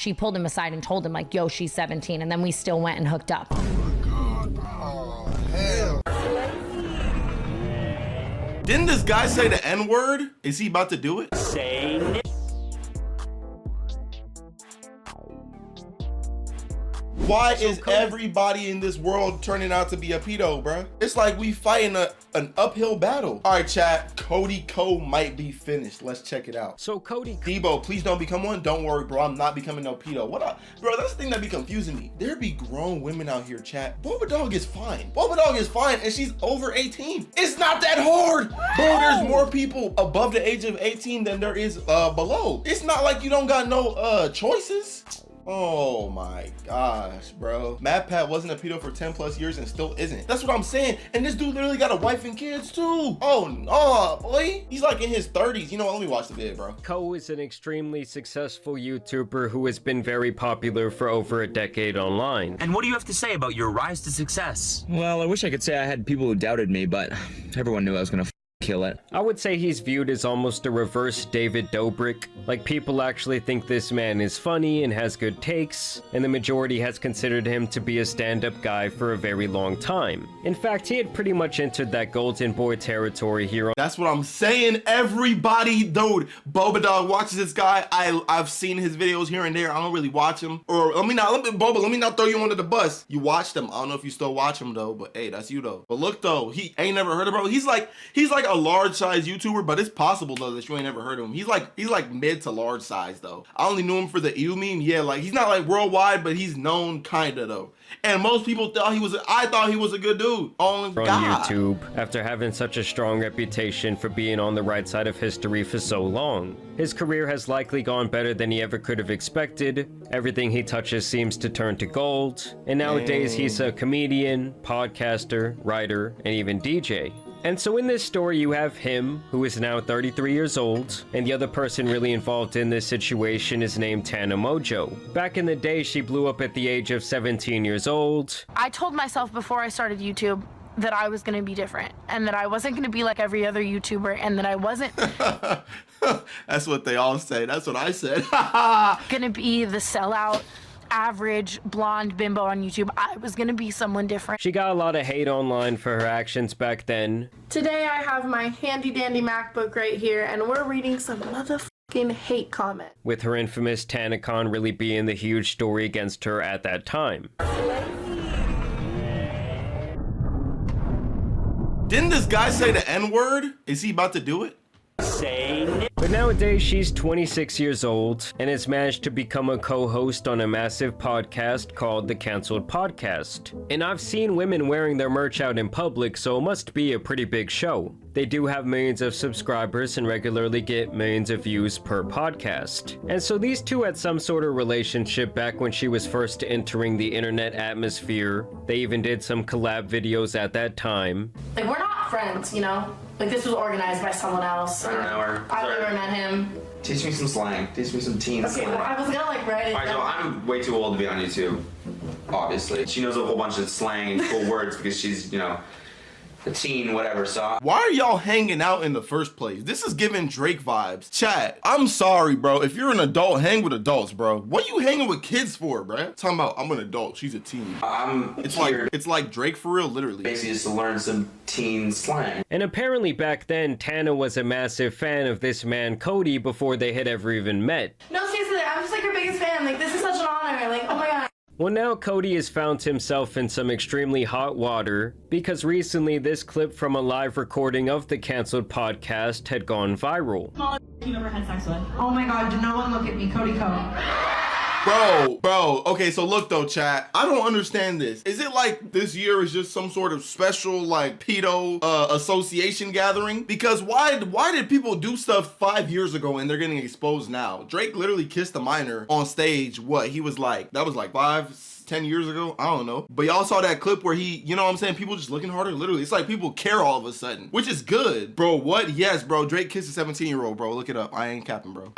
she pulled him aside and told him like, yo, she's 17. And then we still went and hooked up. Oh my God, oh, hell. Didn't this guy say the N-word? Is he about to do it? Say Why is everybody in this world turning out to be a pedo, bruh? It's like we fighting an uphill battle. All right, chat. Cody Ko might be finished. Let's check it out. So Cody... Debo, please don't become one. Don't worry, bro. I'm not becoming no pedo. What up? Bro, that's the thing that be confusing me. There be grown women out here, chat. Boba Dog is fine. Boba Dog is fine, and she's over 18. It's not that hard. Bro, there's more people above the age of 18 than there is below. It's not like you don't got no choices. Oh my gosh, bro. MadPat wasn't a pedo for 10 plus years and still isn't. That's what I'm saying. And this dude literally got a wife and kids too. Oh no, boy. He's like in his 30s. You know what? Let me watch the video, bro. Ko is an extremely successful YouTuber who has been very popular for over a decade online. And what do you have to say about your rise to success? Well, I wish I could say I had people who doubted me, but everyone knew I was gonna kill it. I would say he's viewed as almost a reverse David Dobrik. Like, people actually think this man is funny and has good takes, and the majority has considered him to be a stand-up guy for a very long time. In fact, he had pretty much entered that golden boy territory here on— That's what I'm saying. Everybody, dude. Boba Dog watches this guy. I've seen his videos here and there. I don't really watch him. Or let me not throw you under the bus. You watched him. I don't know if you still watch him though, but hey, that's you though. But look though, he ain't never heard of bro. He's like a large size YouTuber, but it's possible though that you ain't never heard of him. He's like mid to large size though. I only knew him for the ew meme. Yeah, like he's not like worldwide, but he's known kinda though. And most people thought I thought he was a good dude on YouTube after having such a strong reputation for being on the right side of history for so long. His career has likely gone better than he ever could have expected. Everything he touches seems to turn to gold. And nowadays he's a comedian, podcaster, writer, and even DJ. And so in this story you have him, who is now 33 years old, and the other person really involved in this situation is named Tana Mojo. Back in the day, she blew up at the age of 17 years old. I told myself before I started YouTube that I was gonna be different, and that I wasn't gonna be like every other YouTuber, and that I wasn't That's what they all say. That's what I said. gonna be the sellout average blonde bimbo on YouTube. I was gonna be someone different. She got a lot of hate online for her actions back then. Today I have my handy dandy MacBook right here, and we're reading some motherfucking hate comment. With her infamous TanaCon really being the huge story against her at that time. Didn't this guy say the N-word? Is he about to do it? But nowadays, she's 26 years old and has managed to become a co-host on a massive podcast called The Cancelled Podcast. And I've seen women wearing their merch out in public, so it must be a pretty big show. They do have millions of subscribers and regularly get millions of views per podcast. And so these two had some sort of relationship back when she was first entering the internet atmosphere. They even did some collab videos at that time. Like, we're not friends, you know? Like, this was organized by someone else. I don't know her. I've never met him. Teach me some slang. Teach me some teen slang. Well, I was gonna like write it Alright, so I'm way too old to be on YouTube, obviously. She knows a whole bunch of slang and cool words because she's, you know, a teen, whatever, so. Why are y'all hanging out in the first place? This is giving Drake vibes. Chat, I'm sorry, bro. If you're an adult, hang with adults, bro. What you hanging with kids for, bro? Talking about, I'm an adult, she's a teen. It's like Drake for real, literally. Basically just to learn some teen slang. And apparently back then, Tana was a massive fan of this man, Cody, before they had ever even met. No, seriously, I'm just like her biggest fan. Like, this is such an honor. Like, oh my god. Well, now Cody has found himself in some extremely hot water because recently this clip from a live recording of the Cancelled Podcast had gone viral. You ever had sex with? Oh my god, did no one look at me, Cody Ko. Bro, okay, so look though, chat. I don't understand this. Is it like this year is just some sort of special like pedo association gathering? Because why did people do stuff 5 years ago and they're getting exposed now? Drake literally kissed a minor on stage. What he was like, that was like 5-10 years ago, I don't know. But y'all saw that clip where he, you know what I'm saying, people just looking harder, literally. It's like people care all of a sudden, which is good. Bro, what? Yes, bro, Drake kissed a 17-year-old, bro. Look it up. I ain't capping, bro.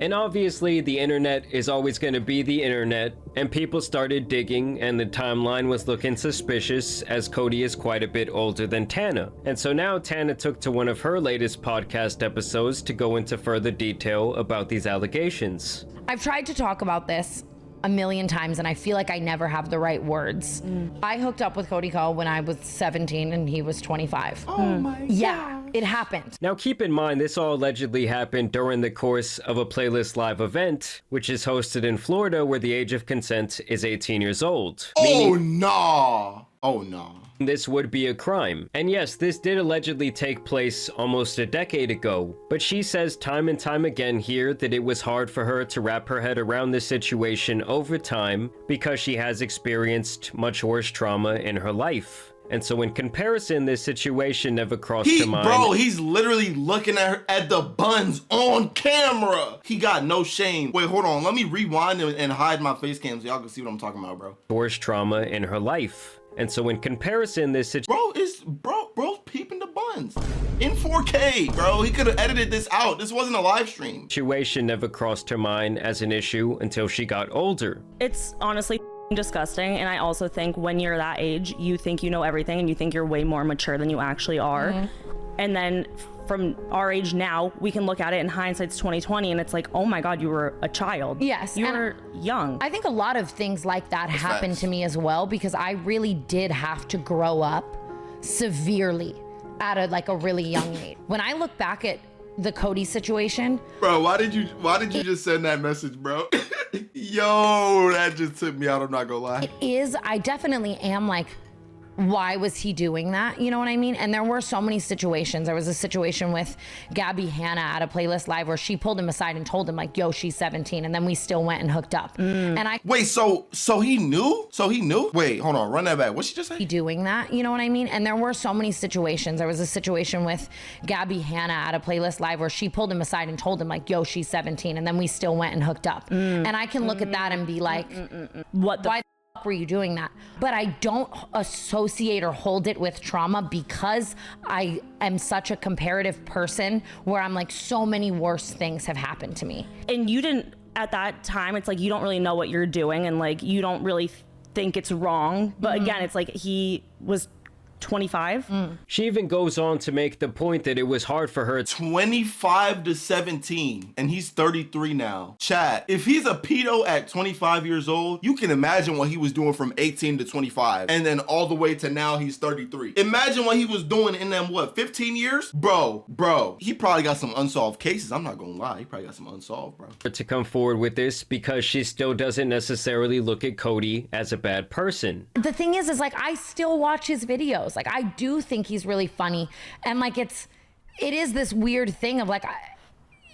And obviously, the internet is always going to be the internet, and people started digging, and the timeline was looking suspicious, as Cody is quite a bit older than Tana. And so now Tana took to one of her latest podcast episodes to go into further detail about these allegations. I've tried to talk about this a million times and I feel like I never have the right words. I hooked up with Cody Ko when I was 17 and he was 25. Oh my God. Yeah, it happened. Now keep in mind, this all allegedly happened during the course of a Playlist Live event, which is hosted in Florida, where the age of consent is 18 years old. Oh, nah. Oh, nah. This would be a crime. And yes, this did allegedly take place almost a decade ago, but she says time and time again here that it was hard for her to wrap her head around this situation over time because she has experienced much worse trauma in her life. And so in comparison, this situation never crossed her mind. Bro, he's literally looking at her, at the buns on camera. He got no shame. Wait, hold on. Let me rewind and hide my face cam so y'all can see what I'm talking about, bro. Worse trauma in her life. And so in comparison, this situation... Bro's peeping the buns. In 4K, bro. He could have edited this out. This wasn't a live stream. Situation never crossed her mind as an issue until she got older. It's honestly disgusting, and I also think when you're that age, you think you know everything and you think you're way more mature than you actually are. And then from our age now, we can look at it in hindsight's 2020 and it's like, oh my God, you were a child. Yes. You were young. I think a lot of things like that happened to me as well, because I really did have to grow up severely at a really young age. When I look back at the Cody situation. Bro, why did you just send that message, bro? Yo, that just took me out, I'm not gonna lie. I definitely am like, why was he doing that? You know what I mean? And there were so many situations. There was a situation with Gabby Hanna at a Playlist Live where she pulled him aside and told him like, yo, she's 17. And then we still went and hooked up. And I wait, so he knew? So he knew? Wait, hold on, run that back. What'd she just say? He doing that, you know what I mean? And there were so many situations. There was a situation with Gabby Hanna at a Playlist Live where she pulled him aside and told him like, yo, she's 17. And then we still went and hooked up. And I can look at that and be like, why were you doing that? But I don't associate or hold it with trauma because I am such a comparative person where I'm like, so many worse things have happened to me. And you didn't, at that time, it's like you don't really know what you're doing and like you don't really think it's wrong. But again, it's like he was 25. She even goes on to make the point that it was hard for her 25 to 17 and he's 33 now. Chat, if he's a pedo at 25 years old, you can imagine what he was doing from 18 to 25 and then all the way to now he's 33. Imagine what he was doing in them 15 years? Bro, he probably got some unsolved cases. I'm not gonna lie, he probably got some unsolved, bro. To come forward with this because she still doesn't necessarily look at Cody as a bad person. The thing is like I still watch his videos. Like I do think he's really funny, and like it is this weird thing of like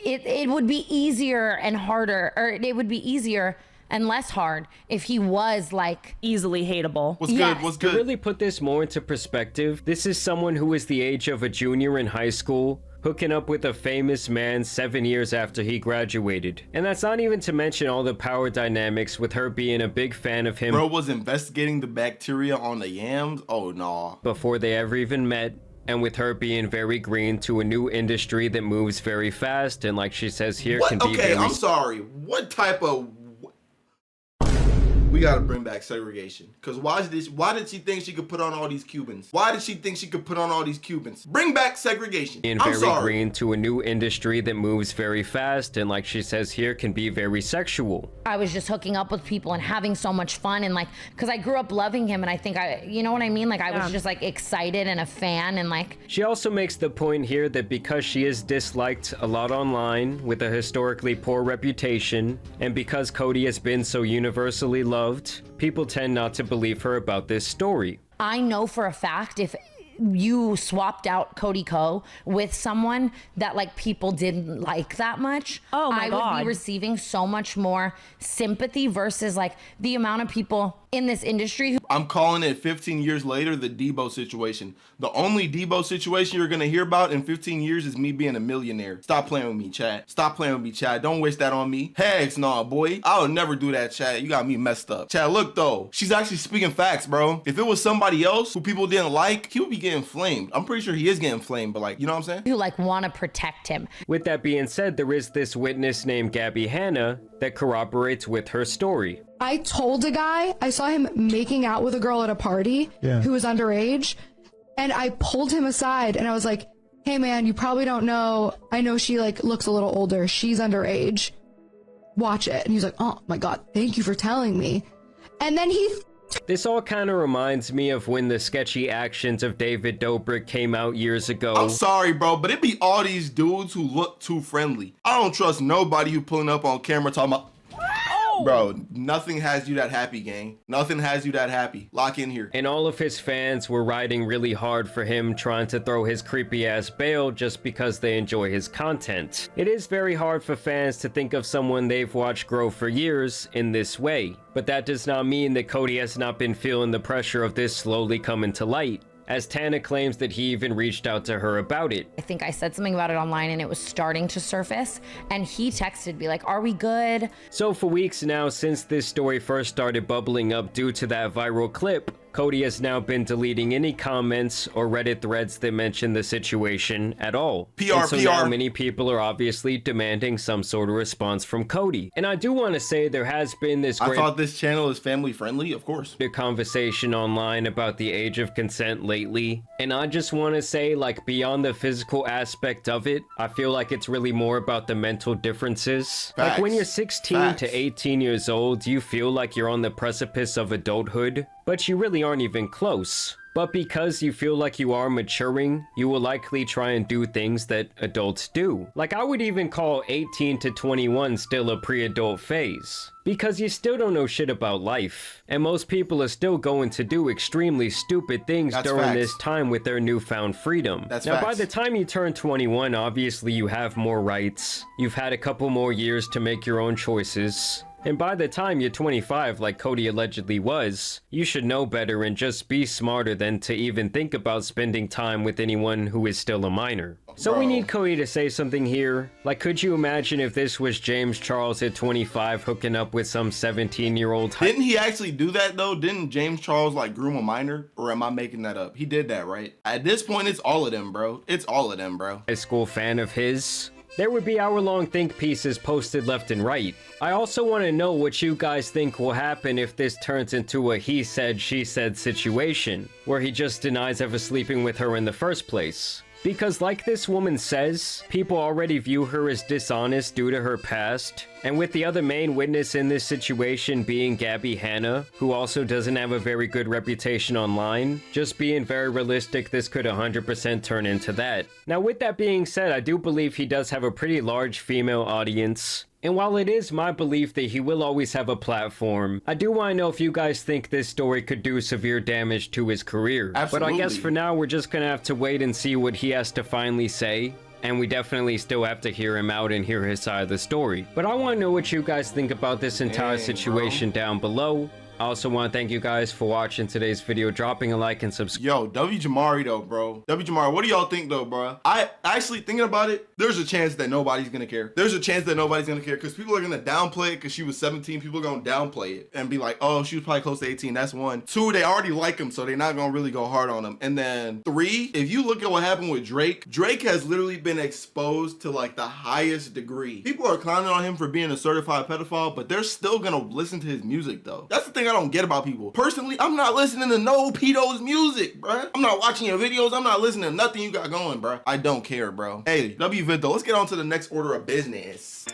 it would be easier and harder, or it would be easier and less hard if he was like easily hateable. What's good? To really put this more into perspective, this is someone who is the age of a junior in high school, hooking up with a famous man 7 years after he graduated. And that's not even to mention all the power dynamics with her being a big fan of him. Bro was investigating the bacteria on the yams? Oh, nah. Before they ever even met. And with her being very green to a new industry that moves very fast and like she says here can be very... Okay, I'm sorry. What type of... We gotta bring back segregation. Cause why did she think she could put on all these Cubans? Why did she think she could put on all these Cubans? Bring back segregation. And very green to a new industry that moves very fast and like she says here can be very sexual. I was just hooking up with people and having so much fun and like, cause I grew up loving him and I think you know what I mean? Like I was just like excited and a fan and like. She also makes the point here that because she is disliked a lot online with a historically poor reputation and because Cody has been so universally loved, people tend not to believe her about this story. I know for a fact if you swapped out Cody Ko with someone that like people didn't like that much, I would be receiving so much more sympathy versus like the amount of people in this industry. I'm calling it 15 years later, the Debo situation. The only Debo situation you're gonna hear about in 15 years is me being a millionaire. Stop playing with me, Chad. Stop playing with me, Chad. Don't wish that on me. Heck no, boy. I would never do that, Chad. You got me messed up. Chad, look though. She's actually speaking facts, bro. If it was somebody else who people didn't like, he would be getting flamed. I'm pretty sure he is getting flamed, but like, you know what I'm saying? Who like want to protect him. With that being said, there is this witness named Gabby Hanna that corroborates with her story. I told a guy, I saw him making out with a girl at a party who was underage, and I pulled him aside and I was like, hey man, you probably don't know, I know she like looks a little older, she's underage, watch it. And he's like, oh my god, thank you for telling me. And then this all kind of reminds me of when the sketchy actions of David Dobrik came out years ago. I'm sorry, bro, but it be all these dudes who look too friendly. I don't trust nobody who pulling up on camera talking about, bro, nothing has you that happy, gang. Nothing has you that happy. Lock in here. And all of his fans were riding really hard for him, trying to throw his creepy ass bail just because they enjoy his content. It is very hard for fans to think of someone they've watched grow for years in this way. But that does not mean that Cody has not been feeling the pressure of this slowly coming to light, as Tana claims that he even reached out to her about it. I think I said something about it online and it was starting to surface, and he texted me like, are we good? So for weeks now, since this story first started bubbling up due to that viral clip, Cody has now been deleting any comments or Reddit threads that mention the situation at all. And so now many people are obviously demanding some sort of response from Cody. And I do want to say there has been this I thought this channel is family friendly, of course. Conversation online about the age of consent lately. And I just want to say, like, beyond the physical aspect of it, I feel like it's really more about the mental differences. Facts. Like when you're 16 to 18 years old, you feel like you're on the precipice of adulthood, but you really aren't even close. But because you feel like you are maturing, you will likely try and do things that adults do. Like I would even call 18 to 21 still a pre-adult phase, because you still don't know shit about life. And most people are still going to do extremely stupid things during this time with their newfound freedom. Now, by the time you turn 21, obviously you have more rights. You've had a couple more years to make your own choices. And by the time you're 25, like Cody allegedly was, you should know better and just be smarter than to even think about spending time with anyone who is still a minor. So we need Cody to say something here. Like, could you imagine if this was James Charles at 25 hooking up with some 17-year-old? Didn't he actually do that though? Didn't James Charles like groom a minor? Or am I making that up? He did that, right? At this point, it's all of them, bro. It's all of them, bro. High school fan of his. There would be hour-long think pieces posted left and right. I also want to know what you guys think will happen if this turns into a he said, she said situation, where he just denies ever sleeping with her in the first place. Because like this woman says, people already view her as dishonest due to her past, and with the other main witness in this situation being Gabby Hanna, who also doesn't have a very good reputation online, just being very realistic, this could 100% turn into that. Now with that being said, I do believe he does have a pretty large female audience, and while it is my belief that he will always have a platform, I do want to know if you guys think this story could do severe damage to his career. Absolutely. But I guess for now, we're just gonna have to wait and see what he has to finally say. And we definitely still have to hear him out and hear his side of the story. But I want to know what you guys think about this entire situation down below. I also want to thank you guys for watching today's video, dropping a like and subscribe. Yo, Jamari though, bro. Jamari, what do y'all think though, bro? I actually thinking about it, there's a chance that nobody's gonna care. There's a chance that nobody's gonna care because people are gonna downplay it because she was 17. People are gonna downplay it and be like, oh, she was probably close to 18. That's one. Two, they already like him, so they're not gonna really go hard on him. And then three, if you look at what happened with Drake has literally been exposed to like the highest degree. People are clowning on him for being a certified pedophile, but they're still gonna listen to his music though. That's the thing I don't get about people. Personally, I'm not listening to no P3do's music, bruh. I'm not watching your videos. I'm not listening to nothing you got going, bruh. I don't care, bro. Hey, WVid though, let's get on to the next order of business.